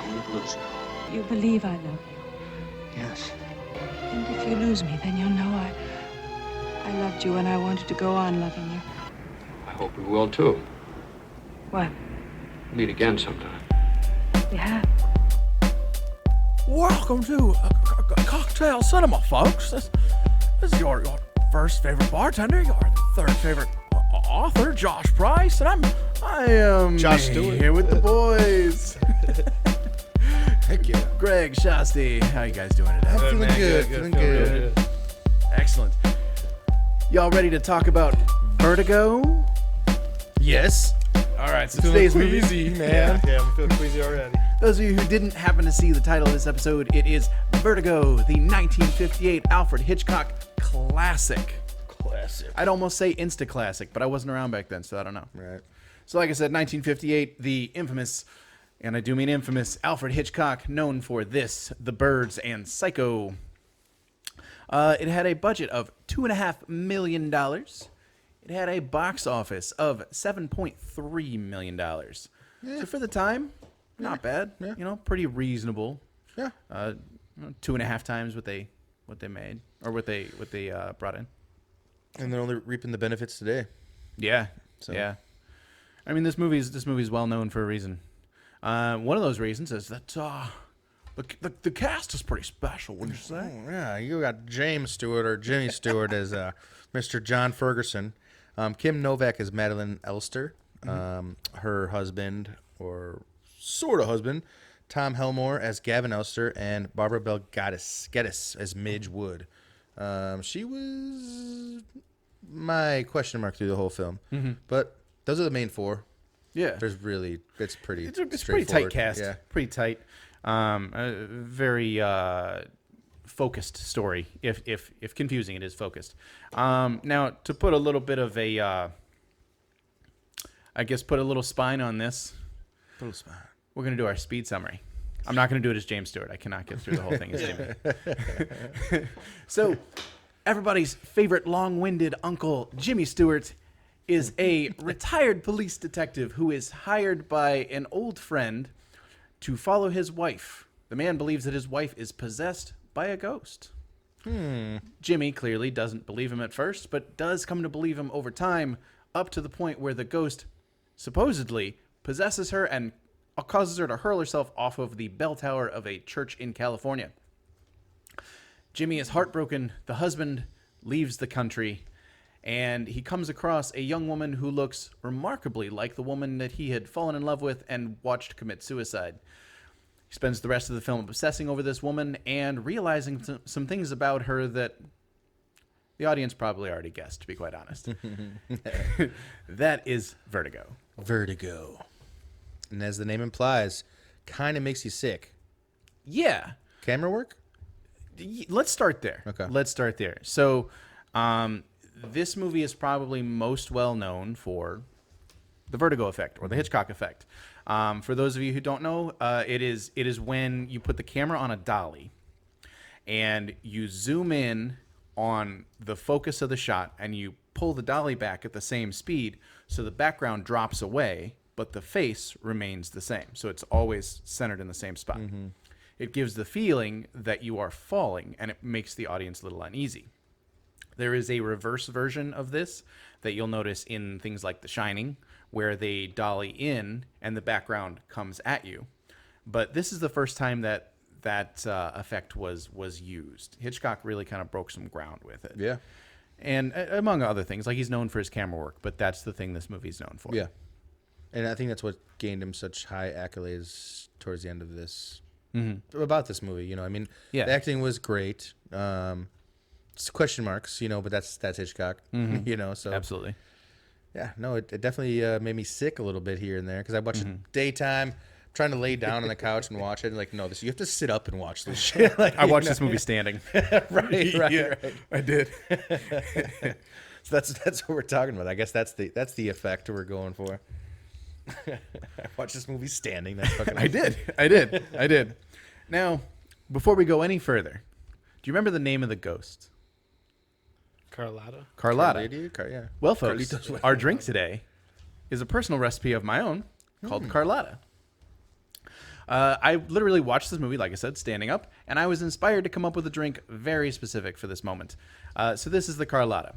can't lose you. You believe I love you. Yes. And if you lose me, then you'll know I loved you and I wanted to go on loving you. I hope we will, too. What? Meet again sometime. We have. Welcome to Cocktail Cinema, folks. This is your first favorite bartender, your third favorite author, Josh Price, and I am Josh Stewart here with the boys. Heck yeah. Greg, Shasti, how you guys doing today? Feeling good. Feeling good. Excellent. Y'all ready to talk about Vertigo? Yes. All right, so Feeling today's movie, queasy, man. Yeah, I'm feeling queasy already. those of you who didn't happen to see the title of this episode, it is Vertigo, the 1958 Alfred Hitchcock classic. Classic. I'd almost say insta-classic, but I wasn't around back then, so I don't know. Right. So like I said, 1958, the infamous, and I do mean infamous, Alfred Hitchcock, known for this, The Birds, and Psycho. It had a budget of $2.5 million. It had a box office of $7.3 million. So for the time, not bad. Yeah. You know, pretty reasonable. Yeah. 2.5 times what they made, or what they brought in. And they're only reaping the benefits today. Yeah. So. Yeah. I mean, this movie's well known for a reason. One of those reasons is that the cast is pretty special, wouldn't you say? Oh, yeah, you got James Stewart or Jimmy Stewart as Mr. John Ferguson. Kim Novak as Madeline Elster. Her husband, or sort of husband, Tom Helmore as Gavin Elster, and Barbara Bel Geddes as Midge Wood. She was my question mark through the whole film. But those are the main four. Yeah. It's pretty It's pretty straightforward. tight cast. Yeah. Pretty tight. A very focused story. If confusing, it is focused. Now, to put a little bit of a, put a little spine on this, we're going to do our speed summary. I'm not going to do it as James Stewart. I cannot get through the whole thing as Jimmy. So, everybody's favorite long-winded uncle, Jimmy Stewart, is a retired police detective who is hired by an old friend to follow his wife. The man believes that his wife is possessed by a ghost. Jimmy clearly doesn't believe him at first, but does come to believe him over time, up to the point where the ghost supposedly possesses her and causes her to hurl herself off of the bell tower of a church in California. Jimmy is heartbroken. The husband leaves the country, and he comes across a young woman who looks remarkably like the woman that he had fallen in love with and watched commit suicide. He spends the rest of the film obsessing over this woman and realizing some things about her that the audience probably already guessed, to be quite honest. That is Vertigo. Vertigo. And as the name implies, kind of makes you sick. Yeah. Camera work? Let's start there. Okay. Let's start there. So, this movie is probably most well known for the Vertigo effect, or the Hitchcock effect. For those of you who don't know, it is when you put the camera on a dolly and you zoom in on the focus of the shot and you pull the dolly back at the same speed, so the background drops away, but the face remains the same. So it's always centered in the same spot. It gives the feeling that you are falling, and it makes the audience a little uneasy. There is a reverse version of this that you'll notice in things like The Shining, where they dolly in and the background comes at you. But this is the first time that effect was used. Hitchcock really kind of broke some ground with it. Yeah. And among other things, like he's known for his camera work, but that's the thing this movie's known for. Yeah. And I think that's what gained him such high accolades towards the end of this. About this movie, you know. I mean, Yeah. the acting was great. It's question marks, you know, but that's Hitchcock, you know. So Absolutely. yeah, no, it definitely made me sick a little bit here and there because I watched it daytime, trying to lay down on the couch and watch it. And like, no, you have to sit up and watch this shit. Like, I watched this movie standing. right. I did. So that's what we're talking about. I guess that's the effect we're going for. I watched this movie standing. That's fucking. I did. Now, before we go any further, do you remember the name of the ghost? Carlotta. Carlotta. Yeah. Well, folks, Carlitos. our drink today is a personal recipe of my own called Carlotta. I literally watched this movie, like I said, standing up, and I was inspired to come up with a drink very specific for this moment. So this is the Carlotta.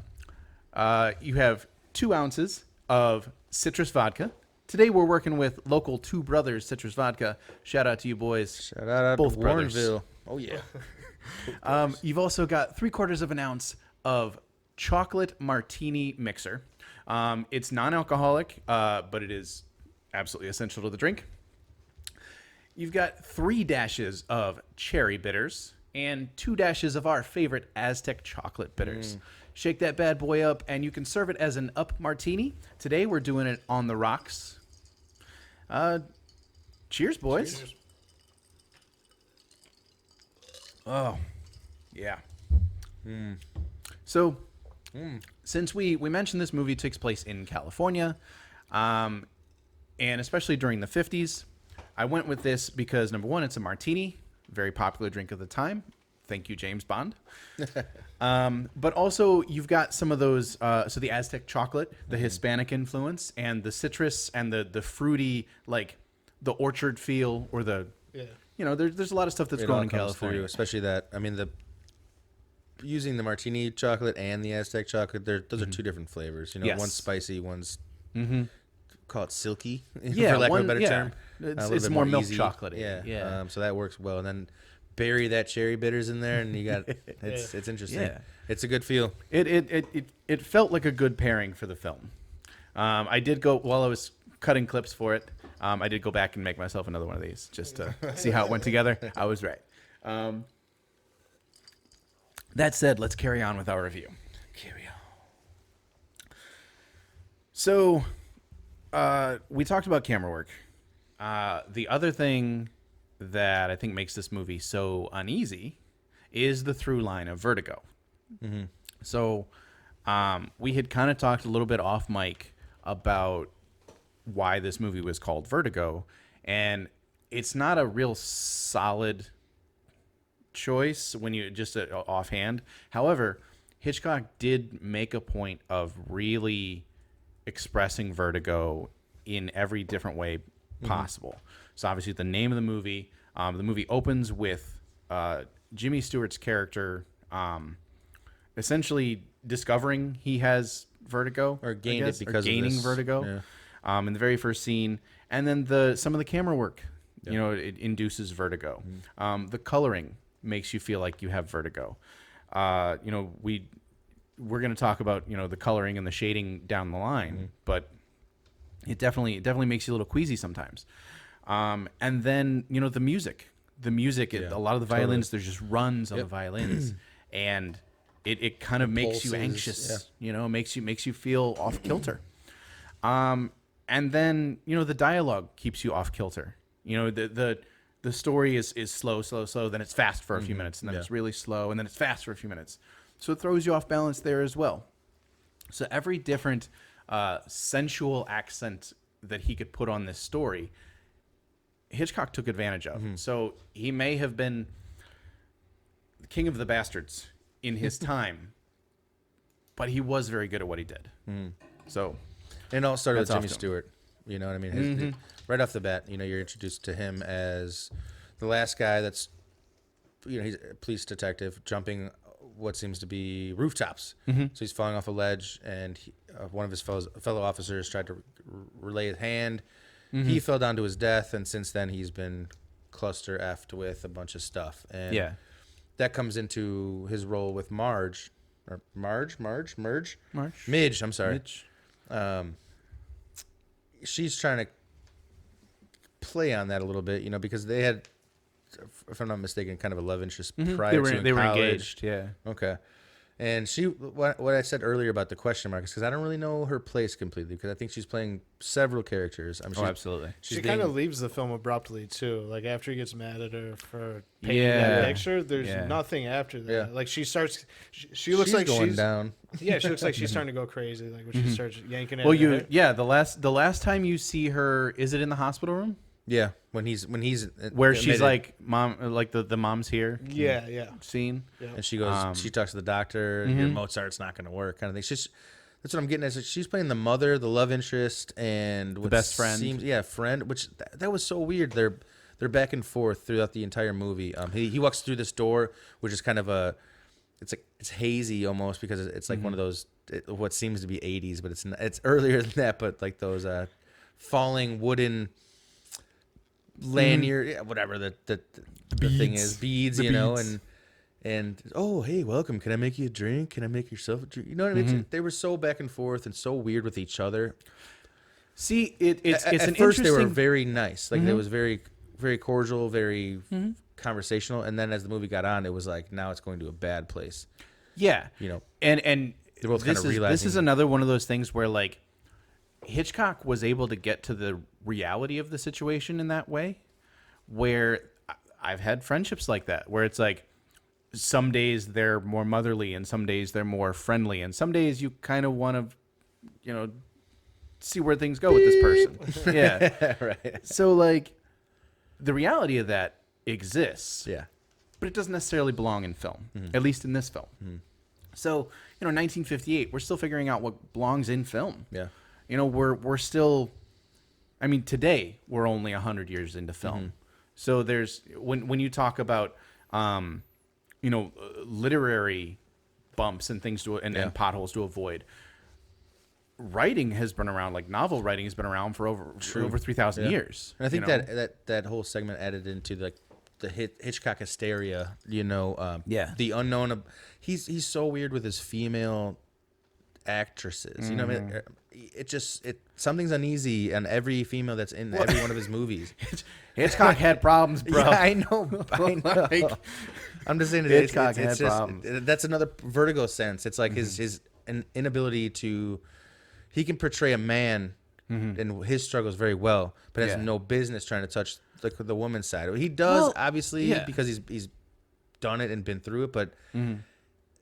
You have 2 ounces of citrus vodka. Today we're working with local Two Brothers citrus vodka. Shout out to you boys. Shout out both to brothers. Warrenville. Oh, yeah. You've also got 3/4 of an ounce of chocolate martini mixer. It's non-alcoholic, but it is absolutely essential to the drink. You've got 3 dashes of cherry bitters and 2 dashes of our favorite Aztec chocolate bitters. Shake that bad boy up, and you can serve it as an up martini. Today we're doing it on the rocks. Cheers, boys. Cheers. Oh, yeah. So, since we mentioned this movie takes place in California, and especially during the 50s, I went with this because, number one, it's a martini, very popular drink of the time. Thank you, James Bond. But also, you've got some of those, so the Aztec chocolate, the Hispanic influence, and the citrus, and the fruity, like the orchard feel, or the, there's a lot of stuff that's grown in California. Through, especially that, I mean, using the martini chocolate and the Aztec chocolate, those are 2 different flavors. Yes. One's spicy, one's call it silky, Yeah, for lack of a one- better yeah. term. It's- A little it's bit more milk easy. chocolatey. Yeah, Yeah. so that works well. And then bury that cherry bitters in there, and you got it's interesting. Yeah. It's a good feel. It felt like a good pairing for the film. I did go, while I was cutting clips for it, I did go back and make myself another one of these just to see how it went together. I was right. That said, let's carry on with our review. Carry on. So, we talked about camera work. The other thing that I think makes this movie so uneasy is the through line of Vertigo. So, we had kind of talked a little bit off mic about why this movie was called Vertigo, and it's not a real solid choice when you just offhand. However, Hitchcock did make a point of really expressing vertigo in every different way possible. So obviously the name of the movie opens with Jimmy Stewart's character essentially discovering he has vertigo, Or gained it because of gaining this. vertigo in the very first scene, and then some of the camera work, it induces vertigo. The coloring makes you feel like you have vertigo. We're going to talk about the coloring and the shading down the line, but it definitely makes you a little queasy sometimes. And then the music, a lot of the violins, there's just runs on the violins, and it kind of makes you Pulses, anxious. Makes you feel off kilter. And then the dialogue keeps you off kilter. The story is slow, then it's fast for a few minutes, and then it's really slow, and then it's fast for a few minutes. So it throws you off balance there as well. So every different sensual accent that he could put on this story, Hitchcock took advantage of. So he may have been the king of the bastards in his time, but he was very good at what he did. So, And it all started with That's Jimmy awesome. Stewart. You know what I mean? Right off the bat, you're introduced to him as the last guy that's, he's a police detective jumping what seems to be rooftops. So he's falling off a ledge, and one of his fellow officers tried to relay his hand. He fell down to his death, and since then he's been cluster effed with a bunch of stuff. And that comes into his role with Midge. I'm sorry. She's trying to play on that a little bit, because they had, if I'm not mistaken, kind of a love interest prior to they were college. engaged. Yeah. Okay. And what I said earlier about the question mark is because I don't really know her place completely, because I think she's playing several characters. Absolutely. She kind of leaves the film abruptly too. Like after he gets mad at her for painting Yeah. that picture, there's Yeah. nothing after that. Yeah. Like she starts, she looks she's like going she's down. Yeah, she looks like she's starting to go crazy. Like when she starts yanking at Well, her hair. the last time you see her, is it in the hospital room Yeah, when he's where she's admitted. like mom, like the mom's here Yeah. scene? And she goes, she talks to the doctor, your Mozart's not going to work, kind of thing. That's what I'm getting at. She's playing the mother, the love interest, and the best friend. friend, which that was so weird. they're back and forth throughout the entire movie. He walks through this door, which is kind of it's hazy almost because it's like one of those what seems to be 80s, but it's earlier than that. But like those falling wooden lanyard, whatever the thing is, beads, you know, and oh, hey, welcome. Can I make you a drink? Can I make yourself a drink? You know what I mean? They were so back and forth and so weird with each other. See, it's at an first they were interesting- very nice, like it was very, very cordial, very conversational, and then as the movie got on, it was like now it's going to a bad place. Yeah, You know, and they're both kind this of is realizing another one of those things where like Hitchcock was able to get to the reality of the situation in that way, where I've had friendships like that where it's like some days they're more motherly and some days they're more friendly and some days you kind of want to, you know, see where things go with this person. Yeah. right. So like the reality of that exists. Yeah. But it doesn't necessarily belong in film, at least in this film. So, you know, 1958, we're still figuring out what belongs in film. Yeah. You know, we're still, I mean, today we're only 100 years into film. So there's, when you talk about, you know, literary bumps and things and potholes to avoid, writing has been around, like novel writing has been around for over 3,000 years. And I think you know? that whole segment added into like the Hitchcock hysteria, you know, Yeah. the unknown. He's so weird with his female actresses. You know what I mean? Something's uneasy on every female that's in every one of his movies. Hitchcock had problems, bro. Yeah, I know. Like, I'm just saying Hitchcock had just problems. that's another Vertigo sense. It's like his inability to, he can portray a man and his struggles very well, but has no business trying to touch the woman's side. He does, obviously, because he's done it and been through it, but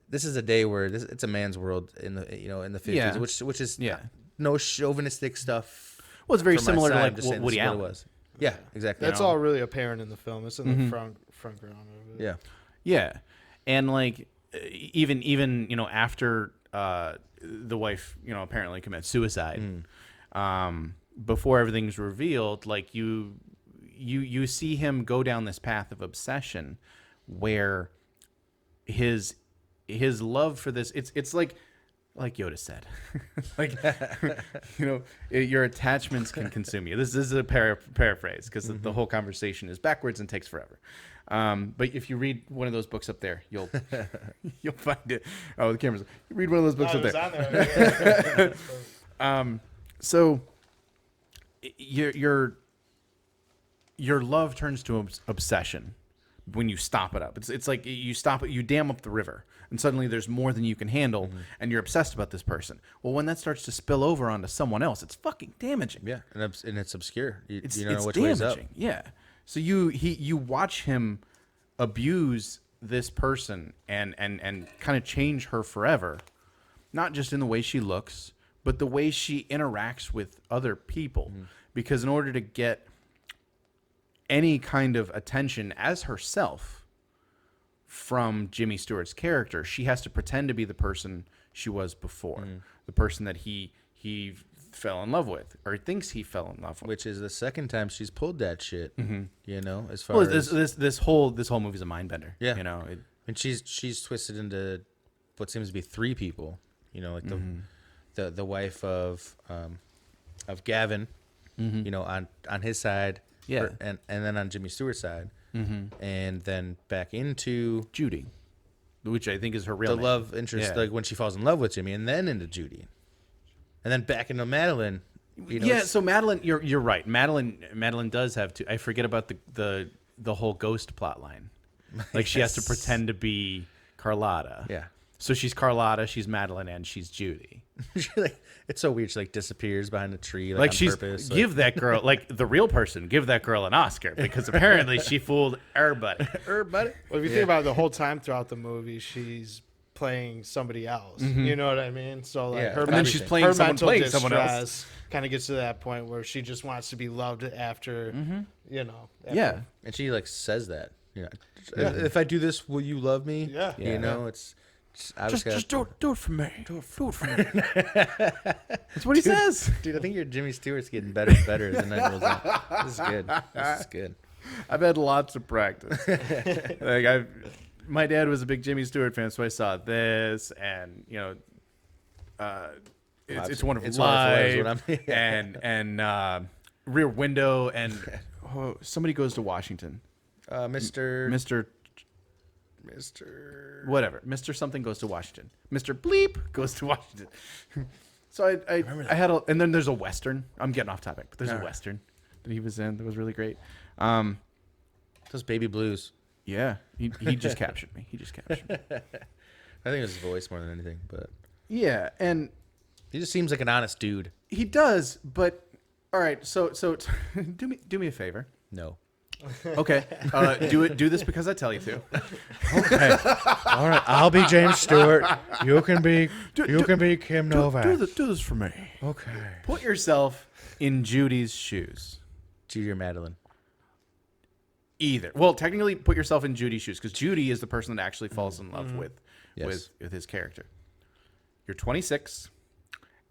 this is a day where it's a man's world in the 50s, which is no chauvinistic stuff. Well, it's very from my similar to side. like I'm just saying Woody this is what Allen. it was. Yeah, exactly. That's all really apparent in the film. It's in the front ground of it. Yeah. Yeah, and like even you know after the wife apparently commits suicide, before everything's revealed, like you see him go down this path of obsession, where his love for this it's like Yoda said, like your attachments can consume you. This is a paraphrase because the whole conversation is backwards and takes forever. But if you read one of those books up there, you'll find it. Oh, the camera's. You read one of those books up there. So your love turns to obsession when you stop it up. It's like you stop it, you dam up the river, and suddenly there's more than you can handle, and you're obsessed about this person. Well, when that starts to spill over onto someone else, it's fucking damaging. Yeah, and it's obscure. You don't It's know which way's up. damaging. Yeah. So you watch him abuse this person and kind of change her forever, not just in the way she looks, but the way she interacts with other people. Because in order to get any kind of attention as herself from Jimmy Stewart's character, she has to pretend to be the person she was before, the person that he fell in love with, or thinks he fell in love with. Which is the second time she's pulled that shit. As far Well, as this whole movie's a mind bender. Yeah. And she's twisted into what seems to be three people. Like the wife of Gavin. On his side. Yeah. And then on Jimmy Stewart's side. And then back into Judy, which I think is her real the name. love interest, like when she falls in love with Jimmy, and then into Judy, and then back into Madeline. So Madeline, you're right. Madeline does have to. I forget about the whole ghost plot line. Like she has to pretend to be Carlotta. Yeah. So she's Carlotta, she's Madeline, and she's Judy. It's so weird. She disappears behind a tree, Like on she's purpose. give that girl the real person. Give that girl an Oscar because apparently she fooled everybody. Well, if you think about it, the whole time throughout the movie, she's playing somebody else. You know what I mean? So like her, And then she's playing her someone mental playing someone else. distress kind of gets to that point where she just wants to be loved after, after- Yeah. And she says that. If I do this, will you love me? Yeah. It's Just do it for me. Do it for me. That's what he says. Dude, I think your Jimmy Stewart's getting better and better as the night goes on. This is good. This is good. I've had lots of practice. Like my dad was a big Jimmy Stewart fan, so I saw this, and it's Wonderful Life, and Rear Window, and somebody goes to Washington. Mr. Whatever. Mr. Something goes to Washington. Mr. Bleep goes to Washington. So I had and then there's a Western. I'm getting off topic, but there's a Western that he was in that was really great. Those Baby Blues. Yeah, he just captured me. He just captured me. I think it was his voice more than anything, but Yeah, and he just seems like an honest dude. he does. But all right, so do me a favor. No. Okay, do this because I tell you to. Okay. All right. I'll be James Stewart. You can be Kim Novak. Do this for me. Okay. Put yourself in Judy's shoes. Judy or Madeline. Either. Well, technically, put yourself in Judy's shoes because Judy is the person that actually falls in love with his character. You're 26,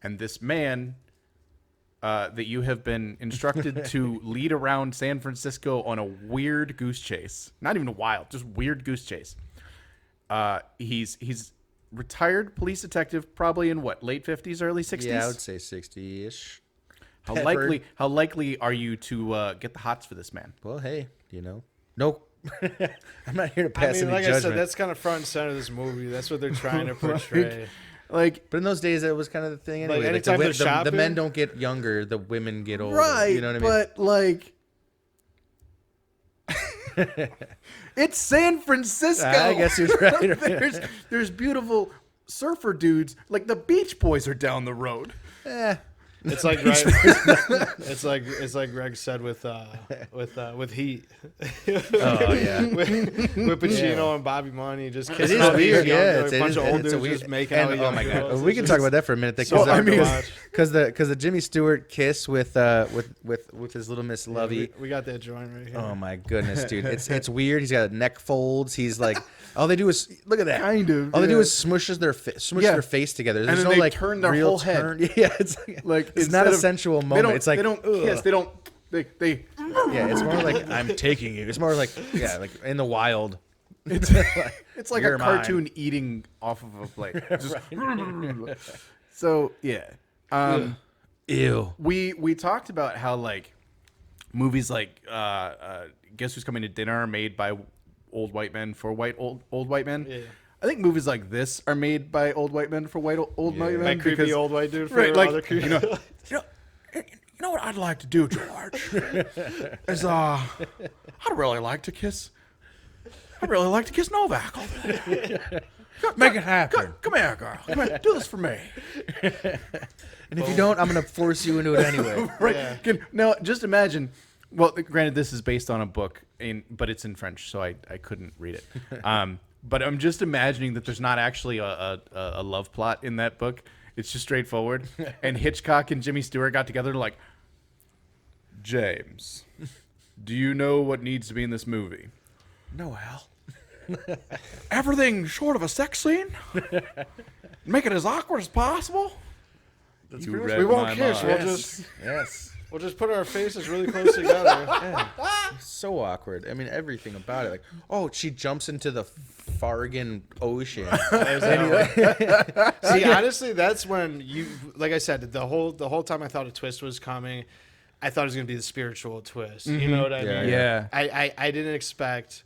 and this man that you have been instructed to lead around San Francisco on a weird goose chase. Not even a wild, just weird goose chase. He's retired police detective, probably in what, late 50s, early 60s? Yeah, I would say 60-ish. How likely are you to get the hots for this man? Well, hey, no. I'm not here to pass any like judgment. I said, that's kind of front and center of this movie. That's what they're trying to portray. Like, but in those days, it was kind of the thing anyway. Like, Like anytime they're the shopping? men don't get younger, the women get older. right, You know what I mean? but like, it's San Francisco. I guess you're right. there's beautiful surfer dudes. Like the Beach Boys are down the road. It's like it's like Greg said with Heat. Oh yeah. with Pacino and Bobby Money just It kissing is all these weird, young yeah. girls, a bunch of old it's a dudes weird, just making and, out oh young my girls. god, we can talk about that for a minute. So fun to watch. Because the Jimmy Stewart kiss with his little Miss Lovey. We got that joint right here. Oh my goodness, dude! It's weird. He's got neck folds. He's like, all they do is look at that. Kind of, All they do yeah. is smush their face together. There's then no they like turn their real whole head. turn. Yeah, it's like it's not a sensual moment. It's like they don't kiss. They don't. They. Yeah, it's more like I'm taking you. It's more like like in the wild. It's like a You're cartoon mine. eating off of a plate. Just, so yeah. Ew. We talked about how like movies like Guess Who's Coming to Dinner are made by old white men for old white men. Yeah. I think movies like this are made by old white men for old white men. That creepy because- old white dude for right, like, other creepy. You know what I'd like to do, George? Is I'd really like to kiss Novak. Make it happen. Come here, girl. Come here. Do this for me. And if you don't, I'm gonna force you into it anyway. Right. Yeah. Now, just imagine. Well, granted, this is based on a book, but it's in French, so I couldn't read it. But I'm just imagining that there's not actually a love plot in that book. It's just straightforward. And Hitchcock and Jimmy Stewart got together like, James, do you know what needs to be in this movie? No, Al. Everything short of a sex scene. Make it as awkward as possible. We won't kiss. We'll Yes. we'll just put our faces really close together. So awkward. I mean, everything about it. Like, oh, she jumps into the Fargan Ocean. See, honestly, that's when you, like I said, the whole time I thought a twist was coming. I thought it was gonna be the spiritual twist. You know what I mean? Yeah. I didn't expect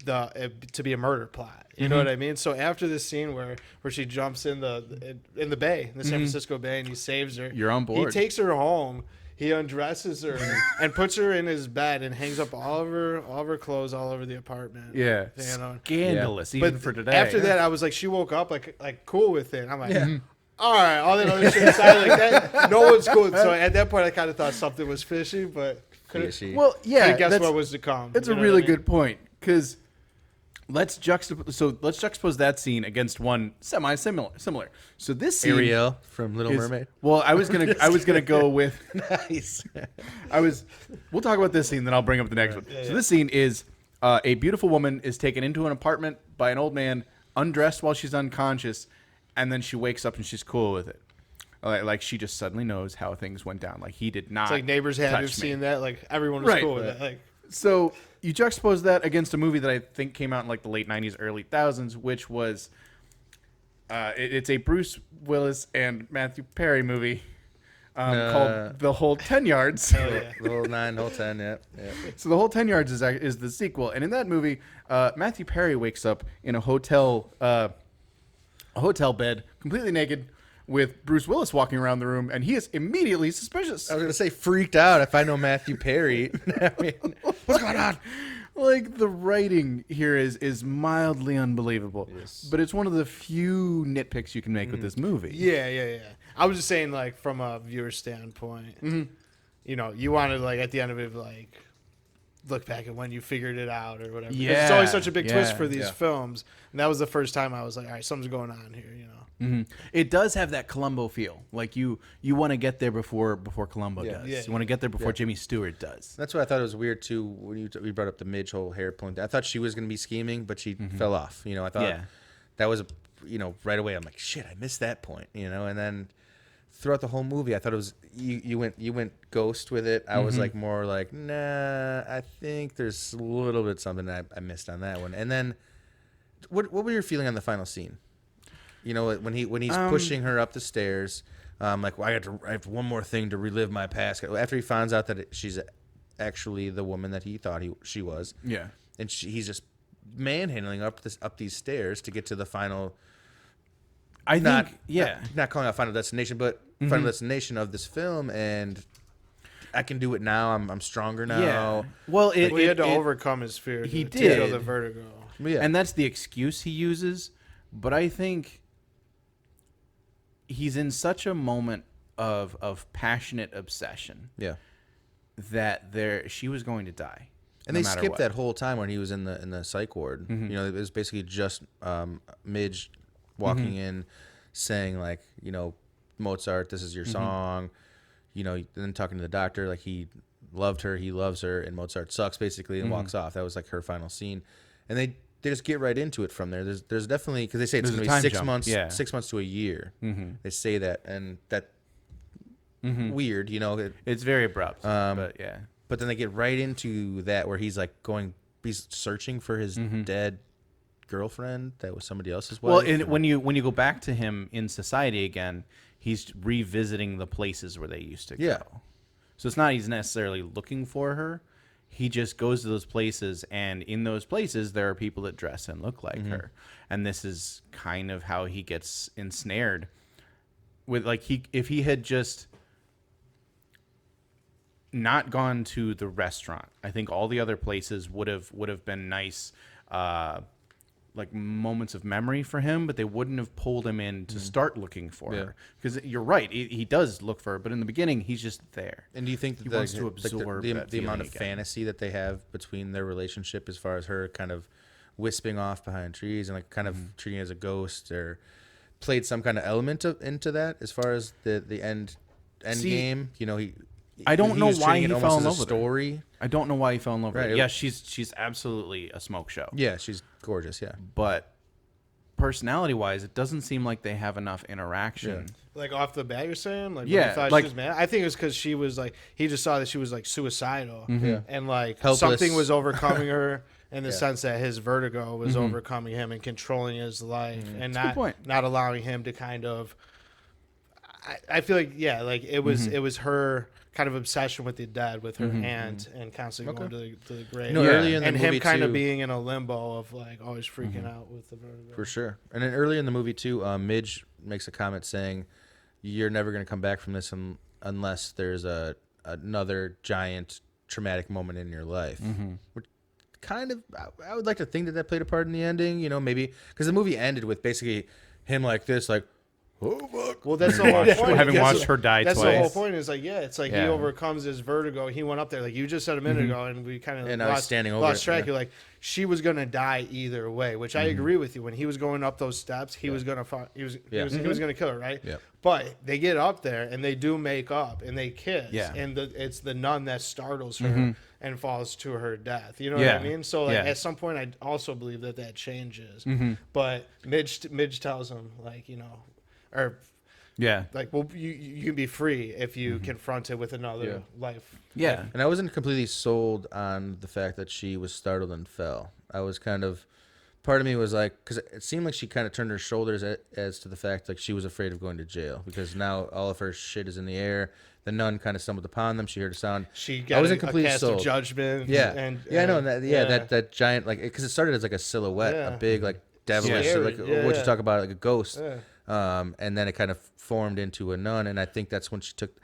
to be a murder plot. You know what I mean? So after this scene where she jumps in the bay, in the San Francisco Bay, and he saves her, You're on board. He takes her home. He undresses her and puts her in his bed and hangs up all of her clothes all over the apartment. Yeah. You know? Scandalous, even for today. After that, I was like, she woke up like cool with it. I'm like, all right, all that other shit aside, like that, no one's cool. So at that point, I kind of thought something was fishy, but couldn't Well, yeah, guess what was to come. That's You a know really what I mean? good point because let's juxtapose that scene against one similar. So this scene Ariel from Little Mermaid. Well, I was gonna go with. Nice. We'll talk about this scene, then I'll bring up the next one. So this scene is a beautiful woman is taken into an apartment by an old man, undressed while she's unconscious, and then she wakes up and she's cool with it. Like she just suddenly knows how things went down. Like he did not. It's like Neighbors Had. touch You've me. seen that? Like everyone was Right. cool with it. Like So you juxtapose that against a movie that I think came out in like the late 90s, early 2000s, which was it's a Bruce Willis and Matthew Perry movie called The Whole 10 Yards. Hell yeah. The whole 9, whole 10, yeah. So The Whole 10 Yards is the sequel. And in that movie, Matthew Perry wakes up in a hotel bed, completely naked, with Bruce Willis walking around the room, and he is immediately suspicious. I was going to say freaked out if I know Matthew Perry. I mean, what's going on? Like, the writing here is mildly unbelievable. Yes. But it's one of the few nitpicks you can make with this movie. Yeah. I was just saying, like, from a viewer standpoint, you know, you want to, like, at the end of it, like, look back at when you figured it out or whatever. 'Cause it's always such a big twist for these films. And that was the first time I was like, all right, something's going on here, you know. It does have that Columbo feel. Like, you want to get there before Columbo does. Yeah. You want to get there before Jimmy Stewart does. That's what I thought it was weird, too, when you brought up the Midge whole hair point. I thought she was going to be scheming, but she fell off. You know, I thought that was, right away, I'm like, shit, I missed that point, and then throughout the whole movie, I thought it was, you went ghost with it. I was like, more like, nah, I think there's a little bit something that I missed on that one. And then, what were your feeling on the final scene? You know, when he's pushing her up the stairs, like, well, I have one more thing to relive my past. After he finds out that she's actually the woman that he thought she was, and he's just manhandling up these stairs to get to the final. Not calling out final destination, but final destination of this film, and I can do it now. I'm stronger now. Yeah. Well, He had to overcome his fear. He to did. feel the vertigo. Yeah. And that's the excuse he uses. But I think he's in such a moment of passionate obsession. Yeah. That she was going to die. And they skipped that whole time when he was in the psych ward. It was basically just Midge walking in, saying, like, Mozart, this is your song. And then talking to the doctor, like, he loved her, he loves her, and Mozart sucks, basically, and walks off. That was like her final scene. And they just get right into it from there. There's definitely, because they say it's going to be 6 months, 6 months to a year. They say that, and that weird, It's very abrupt. But yeah. But then they get right into that where he's like he's searching for his dead girlfriend that was somebody else's wife. Well, and when you go back to him in society again, he's revisiting the places where they used to go. Yeah. So it's not he's necessarily looking for her. He just goes to those places, and in those places there are people that dress and look like her. And this is kind of how he gets ensnared. With, like, if he had just not gone to the restaurant, I think all the other places would have been nice, like, moments of memory for him, but they wouldn't have pulled him in to start looking for her. Because you're right, he does look for her, but in the beginning he's just there. And do you think that he wants to absorb the amount of fantasy that they have between their relationship, as far as her kind of wisping off behind trees and, like, kind of treating it as a ghost, or played some kind of element into that, as far as the end game? I don't know why he fell in love with story. her. I don't know why he fell in love with her. Right. Yeah, she's absolutely a smoke show. Yeah, she's gorgeous. Yeah, But personality-wise, it doesn't seem like they have enough interaction. Like, off the bat, you're saying? Like, when Yeah, he thought like- she was mad? I think it was because she was, like, he just saw that she was, like, suicidal. Yeah. And, like, Helpless. something was overcoming her in the Yeah. sense that his vertigo was overcoming him and controlling his life. And That's a good point. not allowing him to kind of... I feel like, yeah, like, it was her kind of obsession with the dead, with her aunt, and constantly going to the grave. earlier in the and movie, him kind of too, being in a limbo of, like, always freaking out with the vertigo. for sure. And then earlier in the movie too, Midge makes a comment saying, "You're never going to come back from this unless there's another giant traumatic moment in your life." Which kind of, I would like to think that played a part in the ending. Maybe because the movie ended with basically him like this, like, oh fuck. Well, that's the whole point. Having because watched her die that's twice. the whole point. Is like, it's like he Yeah. overcomes his vertigo. He went up there, like you just said a minute ago, and we kind And of I was standing over lost it, track. yeah. You're like, she was gonna die either way, which I agree with you. When he was going up those steps, he was gonna he was gonna kill her, right? Yeah. But they get up there and they do make up and they kiss. Yeah. And it's the nun that startles her and falls to her death. You know Yeah. what I mean? So like, Yeah. at some point, I also believe that changes. But Midge tells him, like, or Yeah. Like, well, you can be free if you confront it with another life. Yeah. And I wasn't completely sold on the fact that she was startled and fell. I was kind of, part of me was like, because it seemed like she kind of turned her shoulders as to the fact like she was afraid of going to jail because now all of her shit is in the air. The nun kind of stumbled upon them. She heard a sound. She I got wasn't a completely cast sold. of judgment. Yeah, and I know. and That giant, like, because it started as like a silhouette, a big like devilish, Scary. like Yeah, what you yeah. talk about, like a ghost. Yeah. And then it kind of formed into a nun, and I think that's when she took.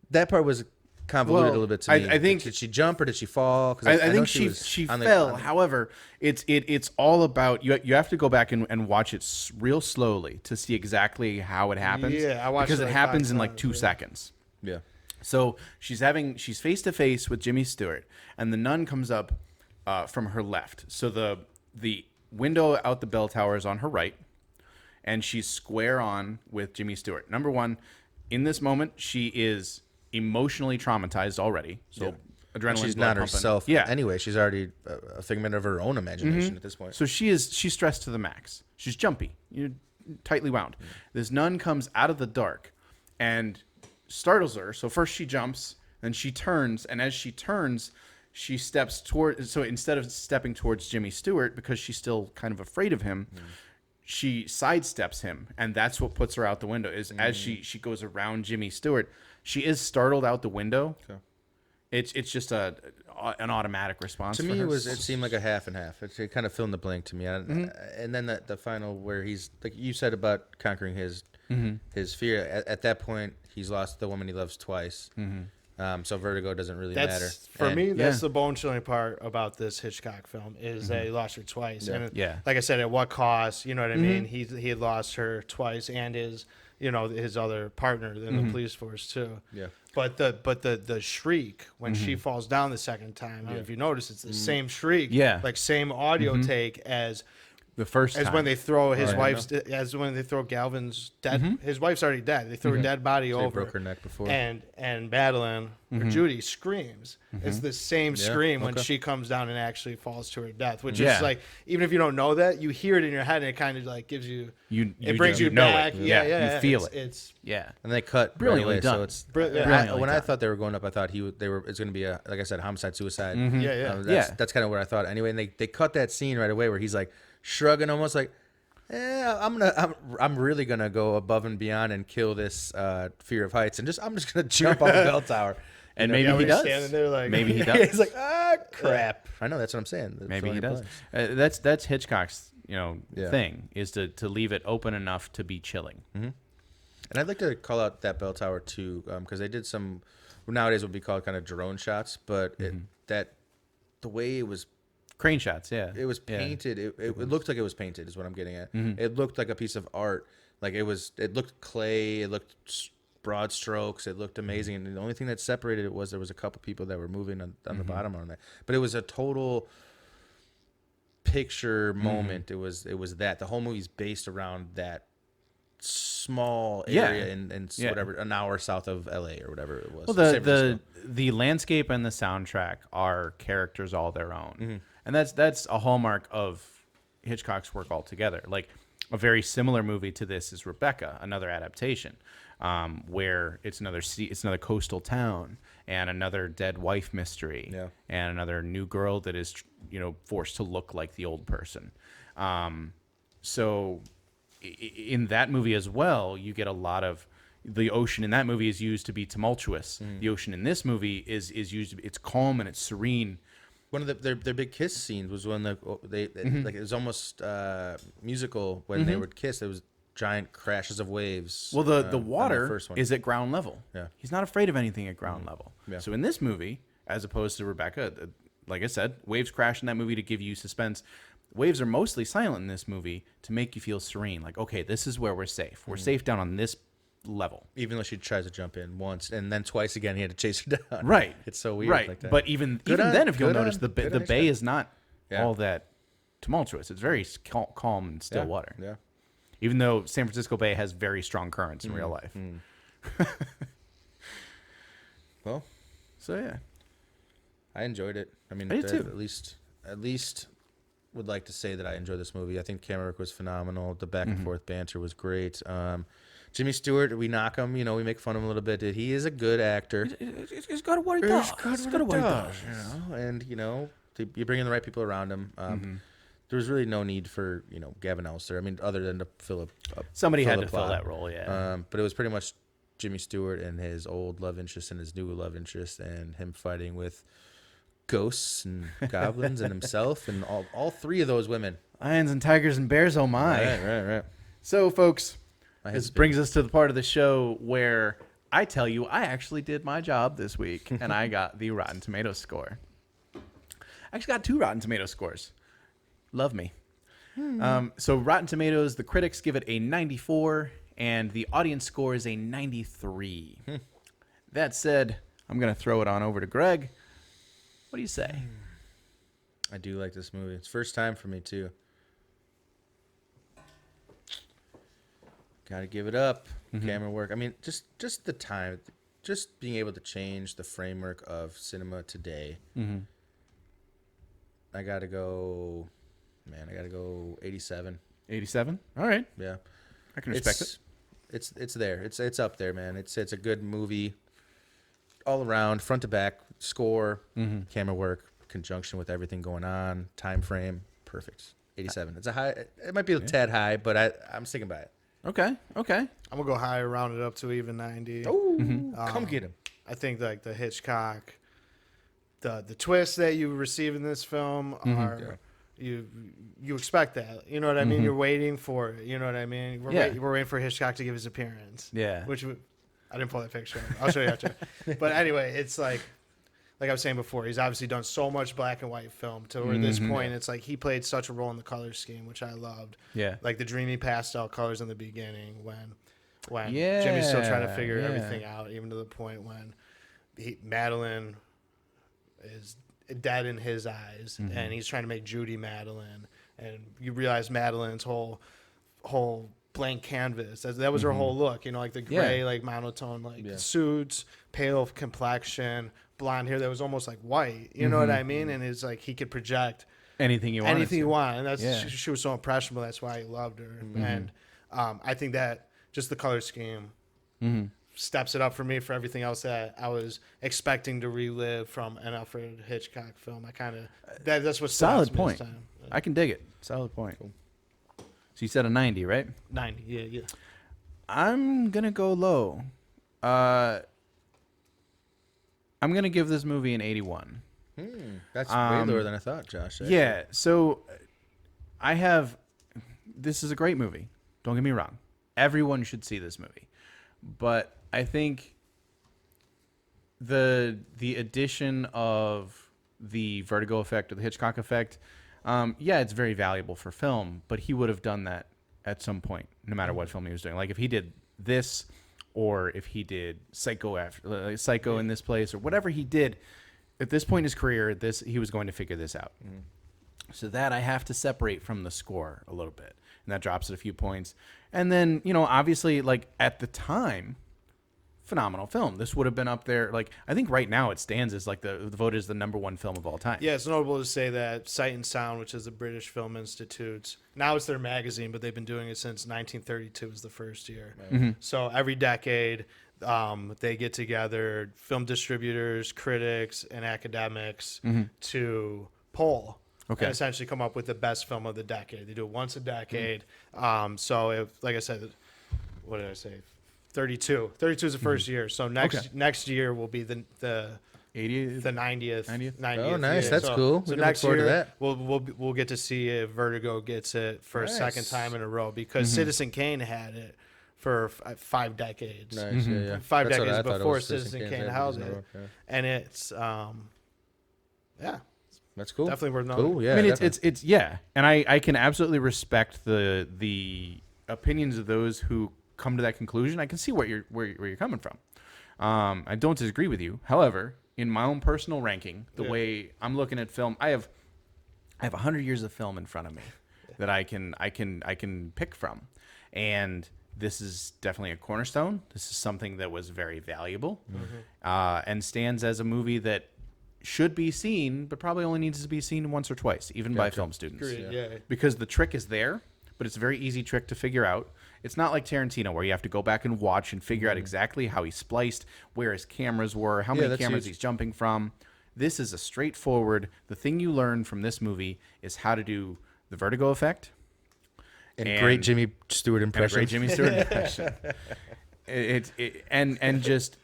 That part was convoluted a little bit to me. I think did she jump or did she fall? 'Cause I know think she fell. However, it's all about you have to go back and watch it real slowly to see exactly how it happens. Yeah, I watched because it it like happens 5 in like times, 2 yeah. seconds. Yeah. So she's face to face with Jimmy Stewart, and the nun comes up from her left. So the window out the bell tower is on her right, and she's square on with Jimmy Stewart. Number one, in this moment, she is emotionally traumatized already. So adrenaline. She's blood not pumping. herself. Yeah. Anyway, she's already a figment of her own imagination at this point. So she's stressed to the max. She's jumpy. You're tightly wound. This nun comes out of the dark and startles her. So first she jumps, then she turns, and as she turns, she steps toward. So instead of stepping towards Jimmy Stewart, because she's still kind of afraid of him, she sidesteps him, and that's what puts her out the window. Is as she goes around Jimmy Stewart, she is startled out the window. Okay. It's just an automatic response. To for me, her. it seemed like a half and half. It kind of filled in the blank to me. And then the final where he's like you said about conquering his fear. At that point, he's lost the woman he loves twice. So Vertigo doesn't really matter. For me, that's Yeah. the bone chilling part about this Hitchcock film is that he lost her twice. Yeah. And Yeah. like I said, at what cost? You know what I mean? He had lost her twice and his other partner in the police force too. Yeah. But the shriek when she falls down the second time, I don't know if you notice, it's the same shriek, Yeah. like same audio take as the first time. when they throw his wife's as when they throw Galvin's dead. His wife's already dead. They throw her dead body So over. he broke her neck before. And Madeline or Judy screams. It's the same scream when she comes down and actually falls to her death, which Yeah. is like, even if you don't know that, you hear it in your head and it kind of like gives you, you it brings you know back. it. Yeah, you feel it's Yeah. And they cut Brilliantly right away, done. So it's Brilliantly when I done. thought they were going up, I thought it's going to be a, like I said, homicide suicide. Yeah. That's kind of what I thought anyway. And they cut that scene right away where he's like shrugging, almost like, I'm really gonna go above and beyond and kill this fear of heights, and I'm just gonna jump off the bell tower. And Yeah, maybe when he he's does. standing there like Maybe he does. He's like, crap. I know, that's what I'm saying. That's Maybe what he does. plays. That's Hitchcock's Yeah. thing is to leave it open enough to be chilling. And I'd like to call out that bell tower too, because they did some nowadays would be called kind of drone shots, but the way it was Crane shots, yeah. it was painted. It looked like it was painted. Is what I'm getting at. It looked like a piece of art. Like it looked clay. It looked broad strokes. It looked amazing. And the only thing that separated it was there was a couple people that were moving on the bottom on that. But it was a total picture moment. It was that the whole movie's based around that small area in whatever an hour south of LA or whatever it was. Well, San Francisco. the landscape and the soundtrack are characters all their own, and that's a hallmark of Hitchcock's work altogether. Like a very similar movie to this is Rebecca, another adaptation, where it's another coastal town and another dead wife mystery, and another new girl that is forced to look like the old person. So in that movie as well, you get a lot of the ocean in that movie is used to be tumultuous. The ocean in this movie is used to be, it's calm and it's serene. One of their big kiss scenes was when they like it was almost musical when they would kiss. There was giant crashes of waves. Well, the on the water first one. is at ground level. Yeah. He's not afraid of anything at ground level. Yeah. So in this movie, as opposed to Rebecca, like I said, waves crash in that movie to give you suspense. Waves are mostly silent in this movie to make you feel serene. Like, okay, this is where we're safe. We're safe down on this level. Even though she tries to jump in once and then twice again, he had to chase her down. Right. It's so weird. Right. Like that. But even on- then, if you'll good notice, on- the good on bay Hitchcock. is not all that tumultuous. It's very calm and still water. Yeah. Even though San Francisco Bay has very strong currents in real life. Well, So yeah. I enjoyed it. I mean, I did too. at least would like to say that I enjoyed this movie. I think camera work was phenomenal. The back and forth banter was great. Jimmy Stewart, we knock him, we make fun of him a little bit. He is a good actor. He's good at what he does. He's good at what he does. And you bring in the right people around him. There was really no need for Gavin Elster. I mean, other than to fill somebody had to plot. fill that role, yeah. But it was pretty much Jimmy Stewart and his old love interest and his new love interest, and him fighting with ghosts and goblins and himself and all three of those women. Lions and tigers and bears, oh my. Right. So, folks, this brings us to the part of the show where I tell you I actually did my job this week, and I got the Rotten Tomatoes score. I actually got 2 Rotten Tomatoes scores. Love me. So Rotten Tomatoes, the critics give it a 94, and the audience score is a 93. That said, I'm going to throw it on over to Greg. What do you say? I do like this movie. It's first time for me, too. Got to give it up. Camera work. I mean, just the time. Just being able to change the framework of cinema today. I got to go... Man, I got to go 87. 87? All right. Yeah. I can respect it. It's there. It's up there, man. It's a good movie all around, front to back, score, camera work, conjunction with everything going on, time frame, perfect. 87. It's a high. It might be a tad high, but I'm sticking by it. Okay. I'm gonna go higher, round it up to even 90. Oh, come get him. I think like the Hitchcock, the twists that you receive in this film are. You expect that, you know what I mean? You're waiting for it, you know what I mean? We're waiting for Hitchcock to give his appearance. Yeah. Which I didn't pull that picture. I'll show you after. But anyway, it's like I was saying before, he's obviously done so much black and white film to where this point, it's like he played such a role in the color scheme, which I loved. Yeah. Like the dreamy pastel colors in the beginning when Jimmy's still trying to figure everything out, even to the point when Madeline is dead in his eyes, and he's trying to make Judy Madeline, and you realize Madeline's whole blank canvas. That was her whole look, like the gray, like monotone, like suits, pale complexion, blonde hair that was almost like white. You know what I mean? And it's like he could project anything you want. And that's she was so impressionable. That's why I loved her. And I think that just the color scheme. Steps it up for me for everything else that I was expecting to relive from an Alfred Hitchcock film. I kind of that's what solid point. This time. I can dig it. Solid point. Cool. So you said a 90, right? 90, yeah. I'm gonna go low. I'm gonna give this movie an 81. That's way lower than I thought, Josh. Actually. Yeah. So this is a great movie. Don't get me wrong. Everyone should see this movie. But I think the addition of the Vertigo effect or the Hitchcock effect, it's very valuable for film, but he would have done that at some point, no matter what film he was doing. Like if he did this, or if he did Psycho in this place, or whatever he did, at this point in his career, he was going to figure this out. So that I have to separate from the score a little bit, and that drops it a few points. And then, obviously, like at the time, phenomenal film. This would have been up there. Like I think right now it stands as like the vote is the #1 film of all time. Yeah, it's notable to say that Sight and Sound, which is the British Film Institute's, now it's their magazine, but they've been doing it since 1932 was the first year. So every decade, they get together, film distributors, critics, and academics to poll. Okay. And essentially come up with the best film of the decade. They do it once a decade. So if, like I said, what did I say? 32. 32 is the first year. So next year will be the 80th, the 90th. Oh, nice. Year. That's cool. So We can next look forward year to that. we'll get to see if Vertigo gets it for a second time in a row, because Citizen Kane had it for 5 decades. Nice. Yeah. 5 That's what decades I thought it before was. Citizen Kane held it. And it's That's cool. definitely worth knowing. Cool. Yeah. I mean, definitely. it's and I can absolutely respect the opinions of those who come to that conclusion. I can see where you're coming from. I don't disagree with you. However, in my own personal ranking, the way I'm looking at film, I have 100 years of film in front of me that I can pick from, and this is definitely a cornerstone. This is something that was very valuable, and stands as a movie that should be seen, but probably only needs to be seen once or twice, even by film students. Agreed, yeah. Because the trick is there, but it's a very easy trick to figure out. It's not like Tarantino where you have to go back and watch and figure out exactly how he spliced, where his cameras were, how many cameras he's jumping from. This is a straightforward, the thing you learn from this movie is how to do the vertigo effect. And great Jimmy Stewart impression. Great Jimmy Stewart impression. And just,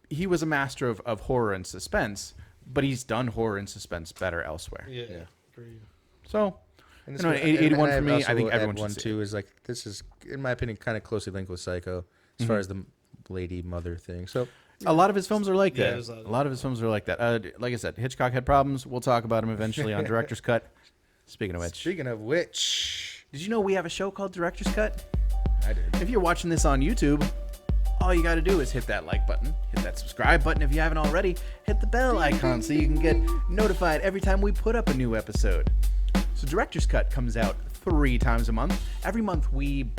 he was a master of horror and suspense, but he's done horror and suspense better elsewhere. Yeah. Agreed. So, And you know, 81 for me. I think everyone one should see too it. is like, this is, in my opinion, kind of closely linked with Psycho as far as the lady mother thing. So A lot of his films are like Yeah, that. there's a lot A lot of his films are like that. Like I said, Hitchcock had problems. We'll talk about him eventually on Director's Cut. Speaking of which, did you know we have a show called Director's Cut? I did. If you're watching this on YouTube, all you got to do is hit that like button, hit that subscribe button if you haven't already, hit the bell icon so you can get notified every time we put up a new episode. So Director's Cut comes out 3 times a month. Every month we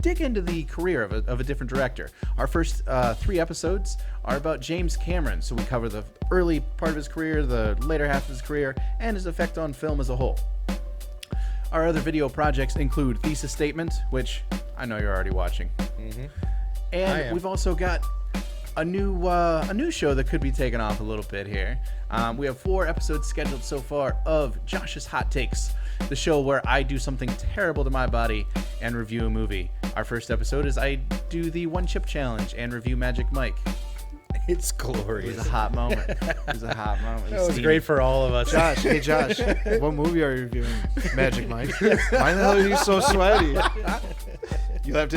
dig into the career of a different director. Our first 3 episodes are about James Cameron, so we cover the early part of his career, the later half of his career, and his effect on film as a whole. Our other video projects include Thesis Statement, which I know you're already watching. And we've also got a new show that could be taken off a little bit here. We have 4 episodes scheduled so far of Josh's Hot Takes, the show where I do something terrible to my body and review a movie. Our first episode is I do the 1 chip challenge and review Magic Mike. It's It glorious. was a hot moment. It was a hot moment. That was great for all of us. Josh, hey Josh, what movie are you reviewing? Magic Mike. Why the hell are you so sweaty? You have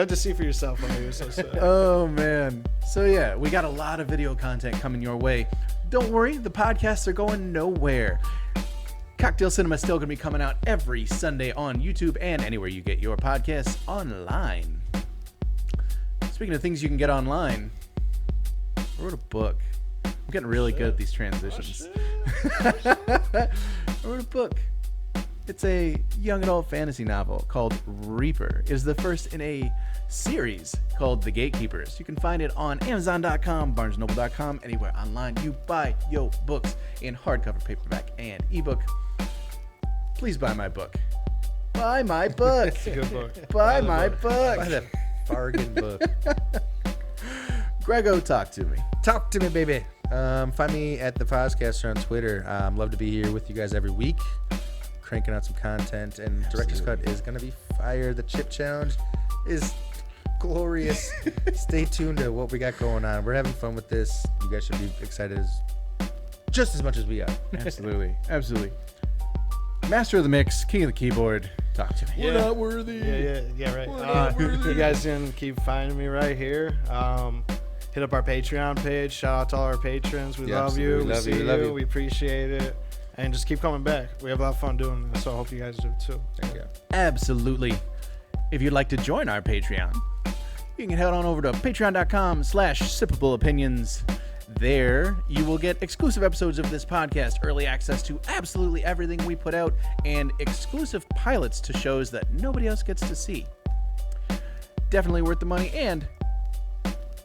to see for yourself why you're so sweaty. Oh man. So yeah, we got a lot of video content coming your way. Don't worry, the podcasts are going nowhere. Cocktail Cinema is still going to be coming out every Sunday on YouTube and anywhere you get your podcasts online. Speaking of things you can get online, I wrote a book. I'm getting really good at these transitions. I wrote a book. It's a young adult fantasy novel called Reaper. It is the first in a series called The Gatekeepers. You can find it on Amazon.com, BarnesNoble.com, anywhere online you buy your books in hardcover, paperback, and ebook. Please buy my book. Buy my book. It's a good book. Buy my book. Buy that bargain book. Grego, talk to me. Talk to me, baby. Find me at the Podcaster on Twitter. Love to be here with you guys every week, cranking out some content. And Director's Cut is gonna be fire. The chip challenge is glorious. Stay tuned to what we got going on. We're having fun with this. You guys should be excited just as much as we are. Absolutely. Absolutely. Master of the mix, king of the keyboard. Talk to me. Yeah. We're not worthy. Yeah, right. You guys can keep finding me right here. Hit up our Patreon page. Shout out to all our patrons. We love you. absolutely. We Love see you. you. Love you. We appreciate it. And just keep coming back. We have a lot of fun doing this, so I hope you guys do too. Thank you. Absolutely. If you'd like to join our Patreon, you can head on over to patreon.com/Sippable Opinions. There, you will get exclusive episodes of this podcast, early access to absolutely everything we put out, and exclusive pilots to shows that nobody else gets to see. Definitely worth the money, and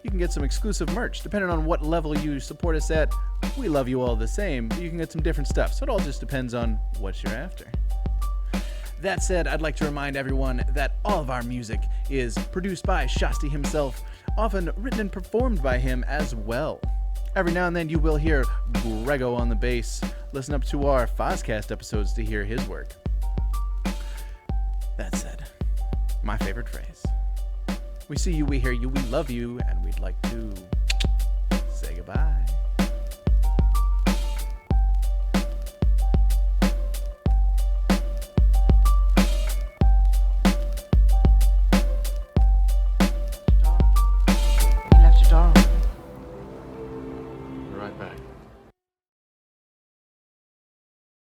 you can get some exclusive merch. Depending on what level you support us at, we love you all the same, but you can get some different stuff. So it all just depends on what you're after. That said, I'd like to remind everyone that all of our music is produced by Shasti himself, often written and performed by him as well. Every now and then you will hear Grego on the bass. Listen up to our Fozcast episodes to hear his work. That said, my favorite phrase. We see you, we hear you, we love you, and we'd like to say goodbye.